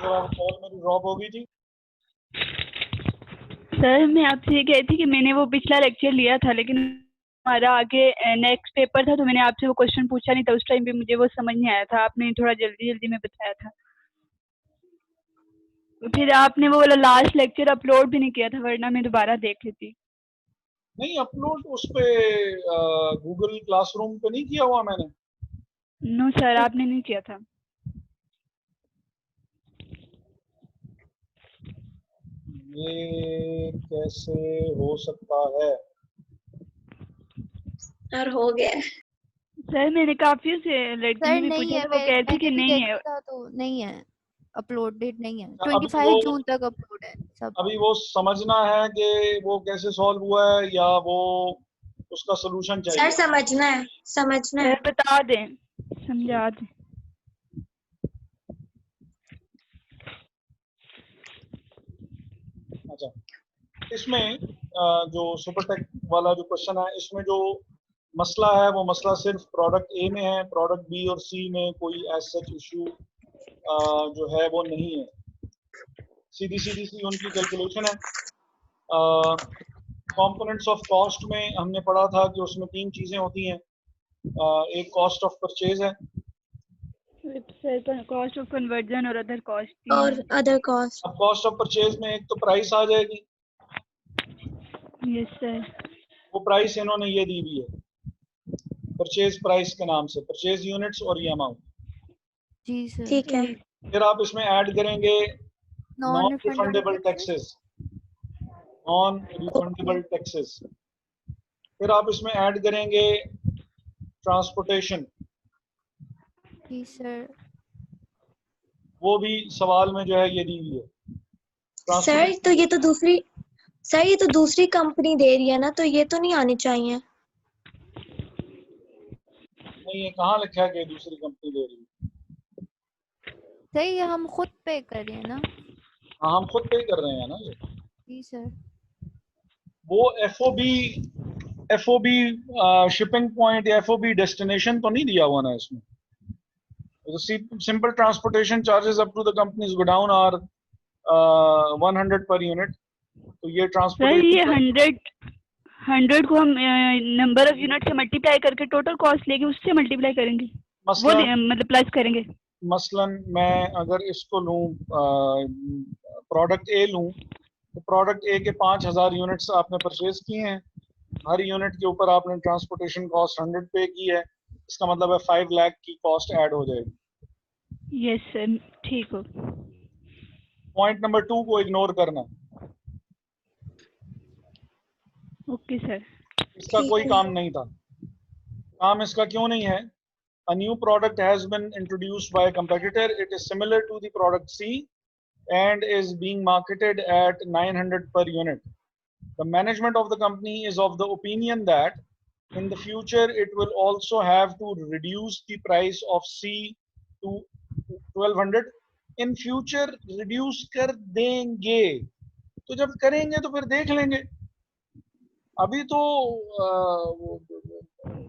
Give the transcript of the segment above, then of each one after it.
Call मेरी drop हो गई थी। सर मैं आपसे ये कह रही थी कि मैंने वो पिछला लेक्चर लिया था, लेकिन हमारा आगे नेक्स्ट पेपर था, तो मैंने आपसे वो क्वेश्चन पूछा नहीं था। उस टाइम पे मुझे वो समझ नहीं आया था, आपने थोड़ा जल्दी जल्दी में बताया था। फिर आपने वो वाला लास्ट लेक्चर अपलोड भी नहीं किया था, वरना मैं दोबारा देख लेती। नहीं, अपलोड उस पे गूगल क्लासरूम पे नहीं किया हुआ मैंने। नो सर, आपने नहीं किया था। ये कैसे हो सकता है? और हो गया। सर मैंने काफी से लड़की सर ने भी नहीं पूछा है, था, वो कह रही थी मैंने कि भी नहीं है। देखा था तो नहीं है, अपलोडेड नहीं है। अभी 25 जून तक अपलोड है सब। अभी वो समझना है कि वो कैसे सॉल्व हुआ है, या वो उसका सोल्यूशन सर चाहिए। समझना है, समझना है। सर बता दें, समझा दें। अच्छा, इसमें जो सुपरटेक वाला जो क्वेश्चन है, इसमें जो मसला है वो मसला सिर्फ प्रोडक्ट ए में है। प्रोडक्ट बी और सी में कोई एज सच इशू जो है वो नहीं है। सीधी सीधी सी उनकी कैलकुलेशन है। कंपोनेंट्स ऑफ कॉस्ट में हमने पढ़ा था कि उसमें 3 चीजें होती हैं। एक कॉस्ट ऑफ परचेज है, सर कॉस्ट ऑफ कन्वर्जन और अदर कॉस्ट। और अदर कॉस्ट। अब कॉस्ट ऑफ परचेज में एक तो प्राइस आ जाएगी। Yes sir. वो प्राइस इन्होंने ये दी हुई है परचेज प्राइस के नाम से, परचेज यूनिट्स और ये अमाउंट। जी सर। ठीक है। फिर आप इसमें ऐड करेंगे non non refundable refundable taxes, non okay. Refundable taxes. फिर आप इसमें ऐड करेंगे ट्रांसपोर्टेशन। जी सर। वो भी सवाल में जो है ये दी हुई है। सर तो ये तो दूसरी सर ये तो दूसरी कंपनी दे रही है ना, तो ये तो नहीं आनी चाहिए। नहीं, ये कहाँ लिखा है कि दूसरी कंपनी दे रही है? सही है, हम खुद पे कर रहे हैं ना। हाँ, हम खुद पे ही कर रहे हैं ना ये। जी सर। वो एफओबी शिपिंग पॉइंट या एफओबी डेस्टिनेशन तो नहीं दिया हुआ ना इसमें। Simple transportation charges up to the company's godown are 100 per unit. तो ये सर ट्रांसपोर्टेशन ये 100 को हम नंबर ऑफ यूनिट से मल्टीप्लाई करके टोटल कॉस्ट लेके उससे मल्टीप्लाई करेंगे, वो मतलब प्लस करेंगे। मसलन मैं अगर इसको लूँ, प्रोडक्ट ए लूँ, तो प्रोडक्ट ए के 5000 यूनिट्स आपने परचेज किए हैं। हर यूनिट के ऊपर आपने ट्रांसपोर्टेशन कॉस्ट 100 पे की है। इसका मतलब है 5 लाख की कॉस्ट ऐड हो जाएगी। यस सर, ठीक हो। पॉइंट नंबर 2 को इग्नोर करना, ओके सर। इसका कोई काम नहीं था। काम इसका क्यों नहीं है? A new product has been introduced by a competitor. It is similar to the product C and is being marketed at 900 per unit. The management of the company is of the opinion that in the future it will also have to reduce the price of C to 1200. In future reduce कर देंगे, तो जब करेंगे तो फिर देख लेंगे। अभी तो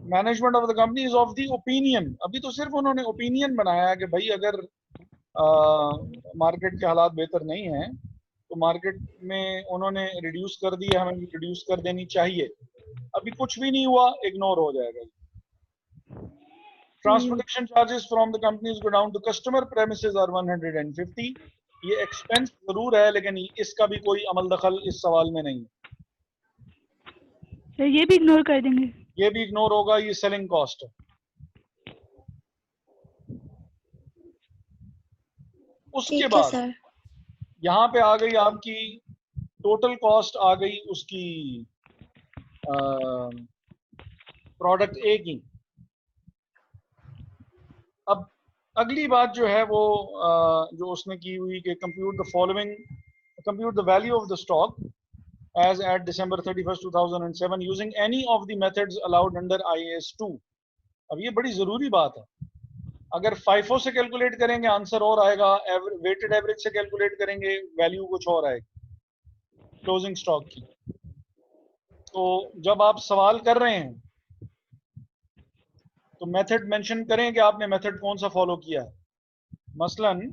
management of the company is of the opinion. अभी तो सिर्फ उन्होंने ओपिनियन बनाया है कि भाई अगर मार्केट के हालात बेहतर नहीं हैं तो मार्केट में उन्होंने रिड्यूस कर दिया, हमें भी रिड्यूस कर देनी चाहिए। अभी कुछ भी नहीं हुआ, इग्नोर हो जाएगा। Transportation charges from the company's godown to customer premises are 150। ये एक्सपेंस जरूर है, लेकिन इसका भी कोई अमल दखल इस सवाल में नहीं। सर ये भी इग्नोर कर देंगे। ये भी इग्नोर होगा, ये सेलिंग कॉस्ट है। उसके बाद यहाँ पे आ गई आपकी टोटल कॉस्ट, आ गई उसकी प्रोडक्ट ए की। अब अगली बात जो है वो जो उसने की हुई कि compute the following, compute the value of the stock as at December 31st 2007 using any of the methods allowed under IAS 2। अब ये बड़ी जरूरी बात है। अगर FIFO से कैलकुलेट करेंगे आंसर और आएगा, वेटेड एवरेज से कैलकुलेट करेंगे वैल्यू कुछ और आएगी क्लोजिंग स्टॉक की। तो जब आप सवाल कर रहे हैं तो मेथड मेंशन करें कि आपने मेथड कौन सा फॉलो किया है। मसलन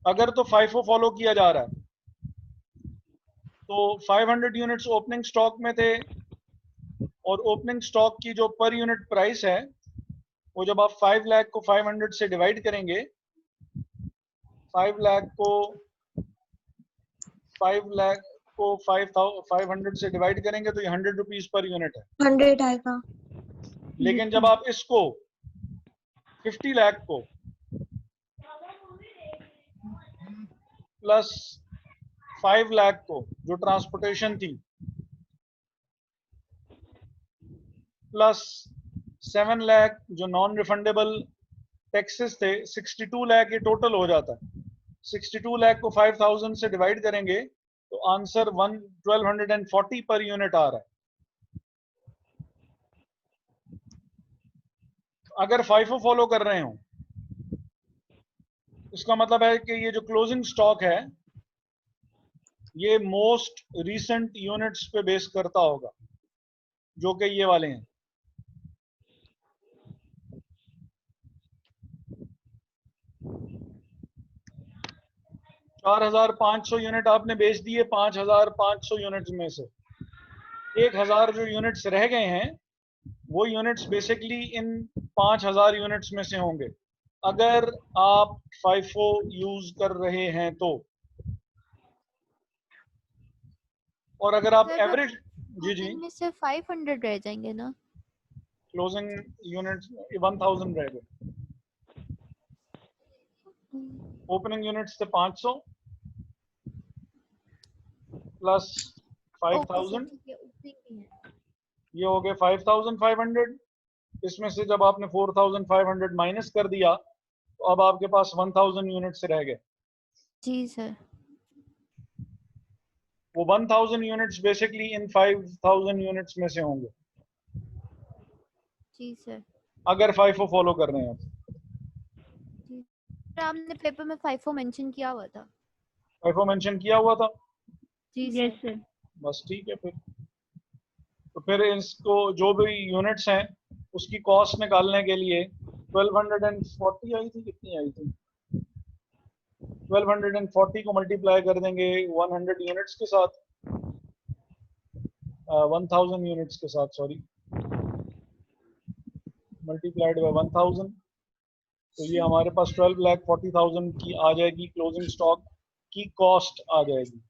अगर तो FIFO फॉलो किया जा रहा है तो 500 यूनिट्स ओपनिंग स्टॉक में थे, और ओपनिंग स्टॉक की जो पर यूनिट प्राइस है वो जब आप 5 लाख को 500 से डिवाइड करेंगे, 5 लाख को 500 से डिवाइड करेंगे तो ये 100 रुपीज पर यूनिट है। 100 आएगा। लेकिन जब आप इसको 50 लाख को प्लस 5 लाख को जो ट्रांसपोर्टेशन थी प्लस 7 लाख जो नॉन रिफंडेबल टैक्सेस थे, 62 लाख ये टोटल हो जाता है। 62 लाख को 5000 से डिवाइड करेंगे तो आंसर 1240 पर यूनिट आ रहा है। अगर FIFO फॉलो कर रहे हो इसका मतलब है कि ये जो क्लोजिंग स्टॉक है ये मोस्ट रीसेंट यूनिट्स पे बेस करता होगा, जो कि ये वाले हैं। चार 4500 यूनिट आपने बेच दिए 5500 यूनिट्स में से 1000 जो यूनिट्स रह गए हैं वो यूनिट्स बेसिकली इन 5000 यूनिट्स में से होंगे अगर आप FIFO यूज कर रहे हैं तो। और अगर आप सर एवरेज जी जी इनमें से 500 रह जाएंगे ना? क्लोजिंग यूनिट्स 1000 रह गए, ओपनिंग यूनिट्स थे 500 प्लस ओके सर 5000, ठीक है, उतने ही है। ये हो गए 5500। इसमें से जब आपने 4500 माइनस कर दिया तो अब आपके पास 1000 यूनिट्स रह गए। जी सर। वो 1000 यूनिट्स बेसिकली इन 5000 यूनिट्स में से होंगे जी सर। अगर FIFO फॉलो कर रहे हैं। जी सर, आपने पेपर में FIFO मेंशन किया हुआ था। FIFO मेंशन किया हुआ था, जी यस सर। सर। बस ठीक है। फिर तो फिर इसको जो भी यूनिट्स हैं उसकी कॉस्ट निकालने के लिए 1240 आई थी, कितनी आई थी, 1240 को मल्टीप्लाई कर देंगे 100 यूनिट्स के साथ, 1000 यूनिट्स के साथ, सॉरी, मल्टीप्लाइड बाय 1000, तो ये हमारे पास 12,40,000 की आ जाएगी क्लोजिंग स्टॉक की कॉस्ट आ जाएगी।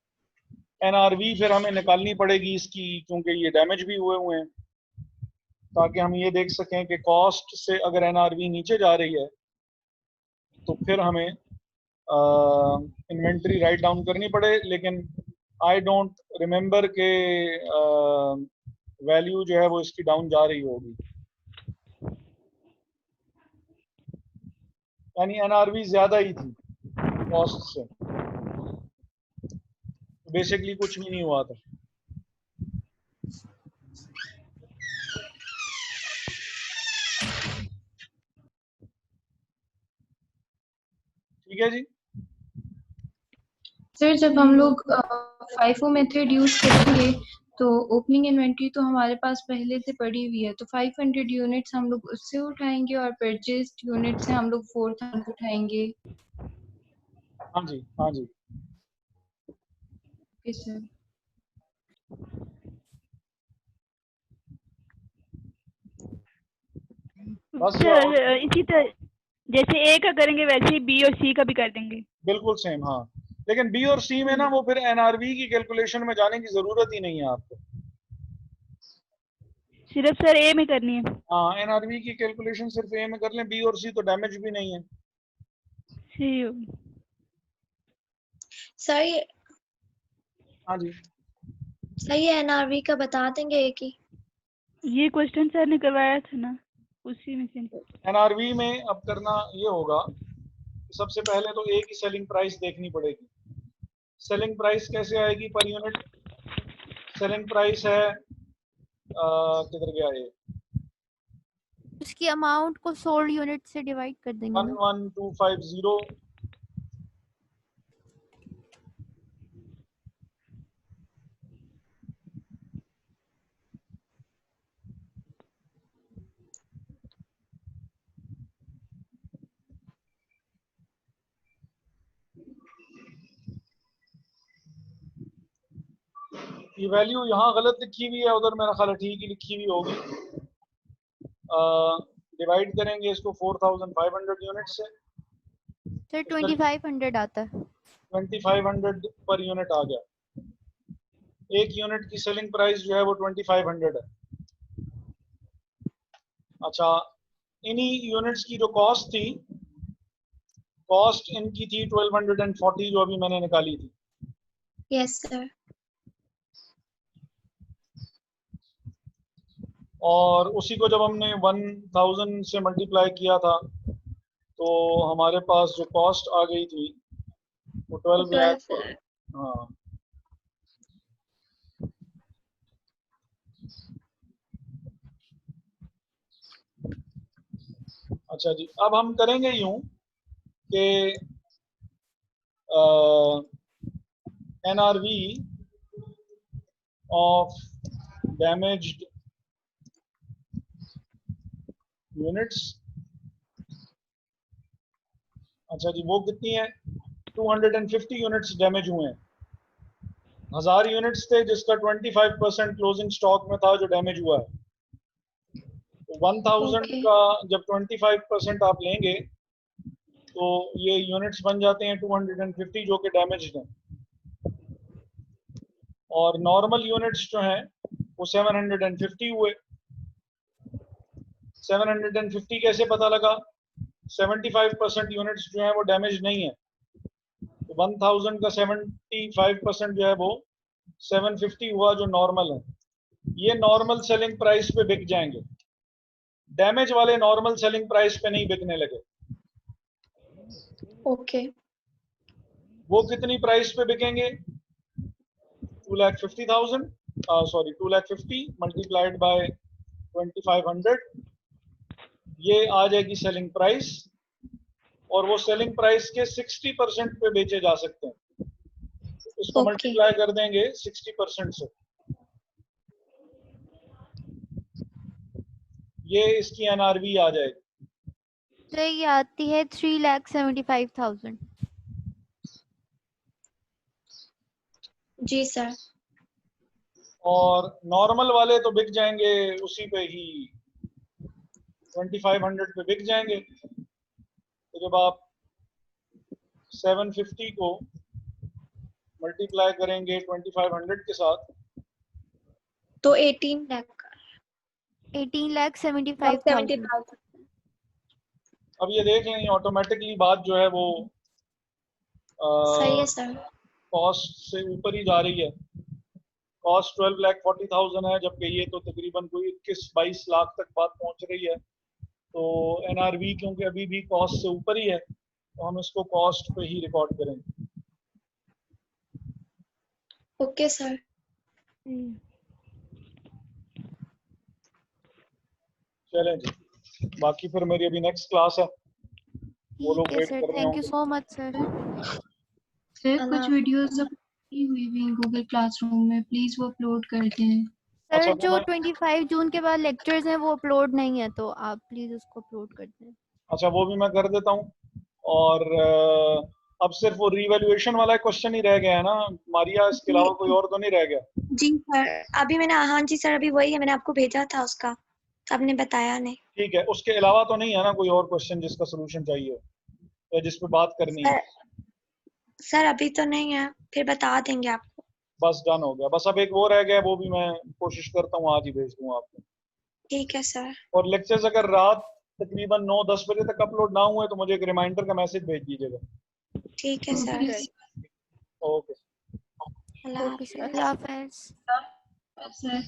NRV फिर हमें निकालनी पड़ेगी इसकी, क्योंकि ये डैमेज भी हुए हैं, ताकि हम ये देख सकें कि कॉस्ट से अगर NRV नीचे जा रही है तो फिर हमें इन्वेंट्री राइट डाउन करनी पड़े। लेकिन आई डोंट रिमेम्बर के वैल्यू जो है वो इसकी डाउन जा रही होगी, यानी NRV ज्यादा ही थी कॉस्ट से, बेसिकली कुछ भी नहीं हुआ था। ठीक है जी। सर जब हम लोग FIFO मेथड यूज करेंगे तो ओपनिंग इन्वेंट्री तो हमारे पास पहले से पड़ी हुई है, तो 500 यूनिट्स हम लोग उससे उठाएंगे और परचेस्ड यूनिट से हम लोग 4000 उठाएंगे। हाँ जी, हाँ जी। Okay sir. बस सर इसी तरह जैसे A का करेंगे वैसे ही B और C का भी कर देंगे। बिल्कुल सेम, हाँ। लेकिन B और C में ना वो फिर NRV की कैलकुलेशन में जाने की जरूरत ही नहीं है आपको। सिर्फ सर A में करनी है। हाँ, NRV की कैलकुलेशन सिर्फ A में कर लें, B और C तो डैमेज भी नहीं है। सही होगी। सर हाँ जी। सही है, NRV का बता देंगे एक ही। ये क्वेश्चन सर ने करवाया था ना, उसी में से। NRV में अब करना ये होगा, सबसे पहले तो A की सेलिंग प्राइस देखनी पड़ेगी। सेलिंग प्राइस कैसे आएगी पर यूनिट? सेलिंग प्राइस है किधर गया ये, उसकी अमाउंट को सोल्ड यूनिट से डिवाइड कर देंगे ना। 11250, ये वैल्यू यहाँ गलत लिखी हुई है, उधर मेरा ख्याल है ठीक ही लिखी हुई होगी। डिवाइड करेंगे इसको 4500 यूनिट से, सर 2500 आता है। 2500 पर यूनिट आ गया। एक यूनिट की सेलिंग प्राइस जो है वो 2500 है। अच्छा, इन्हीं यूनिट्स की जो कॉस्ट थी, कॉस्ट इनकी थी 1240 जो अभी मैंने निकाली थी। Yes sir. और उसी को जब हमने 1000 से मल्टीप्लाई किया था तो हमारे पास जो कॉस्ट आ गई थी वो 12 लाख। हाँ, अच्छा जी, अब हम करेंगे यूं कि NRV ऑफ डैमेज्ड यूनिट्स, अच्छा जी, वो कितनी है? 250 यूनिट्स डैमेज हुए हैं। 1000 यूनिट्स थे जिसका 25% क्लोजिंग स्टॉक में था जो डैमेज हुआ है। तो 1000 Okay. का जब 25% आप लेंगे तो ये यूनिट्स बन जाते हैं 250 जो कि डैमेज्ड हैं। और नॉर्मल यूनिट्स जो हैं वो 750 हुए। 750 कैसे पता लगा? 75% यूनिट्स जो हैं वो डैमेज नहीं है, तो 1000 का 75% जो है वो 750 हुआ जो नॉर्मल है। ये नॉर्मल सेलिंग प्राइस पे बिक जाएंगे, डैमेज वाले नॉर्मल सेलिंग प्राइस पे नहीं बिकने लगे। ओके। वो कितनी प्राइस पे बिकेंगे? 2,50,000 सॉरी 2,50,000 मल्टीप्लाइड बाय 2500, ये आ जाएगी सेलिंग प्राइस। और वो सेलिंग प्राइस के 60% पे बेचे जा सकते हैं। इसको Okay. मल्टीप्लाई कर देंगे 60% से, ये इसकी NRV आ जाएगी। सर ये आती है 3,75,000। जी सर। और नॉर्मल वाले तो बिक जाएंगे उसी पे ही, 2500 पे बिक जाएंगे। तो जब आप 750 को मल्टीप्लाई करेंगे 2500 के साथ तो 18 लाख 18,75,000। अब ये देख लें ऑटोमेटिकली बात जो है वो सही है सर। कॉस्ट से ऊपर ही जा रही है। कॉस्ट 12,40,000 है, जबकि ये तो तकरीबन कोई 21-22 लाख तक बात पहुंच रही है। तो NRV क्योंकि अभी भी कॉस्ट से ऊपर ही है तो हम इसको कॉस्ट पे ही रिकॉर्ड करेंगे। Okay sir. चलें जी, बाकी फिर मेरी अभी नेक्स्ट क्लास है, वो लोग ठीक है वेट सर, कर रहे थैंक यू होंगे। So much sir. सर कुछ वीडियोस अपलोड हुई हुई हैं गूगल क्लासरूम में, प्लीज वो अपलोड कर दें। अच्छा, सर वो जो मैं 25 जून के बाद लेक्चर्स हैं वो अपलोड नहीं है, तो आप प्लीज उसको अपलोड कर दें। अच्छा वो भी मैं कर देता हूँ। और अब सिर्फ वो रिवैल्यूएशन वाला क्वेश्चन ही रह गया है ना मारिया, इसके अलावा कोई और तो नहीं रह गया? जी सर, अभी मैंने, हाँ जी सर, अभी वही है, मैंने आपको भेजा था उसका, तो आपने बताया नहीं। ठीक है, उसके अलावा तो नहीं है ना कोई और क्वेश्चन जिसका सोल्यूशन चाहिए हो या जिस पे बात करनी है? सर अभी तो नहीं है, फिर बता देंगे आपको। बस डन हो गया। बस अब एक वो रह गया, वो भी मैं कोशिश करता हूँ आज ही भेज दूँ आपको। ठीक है सर। और लेक्चर्स अगर रात तकरीबन 9-10 बजे तक अपलोड ना हुए तो मुझे एक रिमाइंडर का मैसेज भेज दीजिएगा। ठीक है सर। ओके। अल्लाह ओके सर, अल्लाह हाफिज़। सर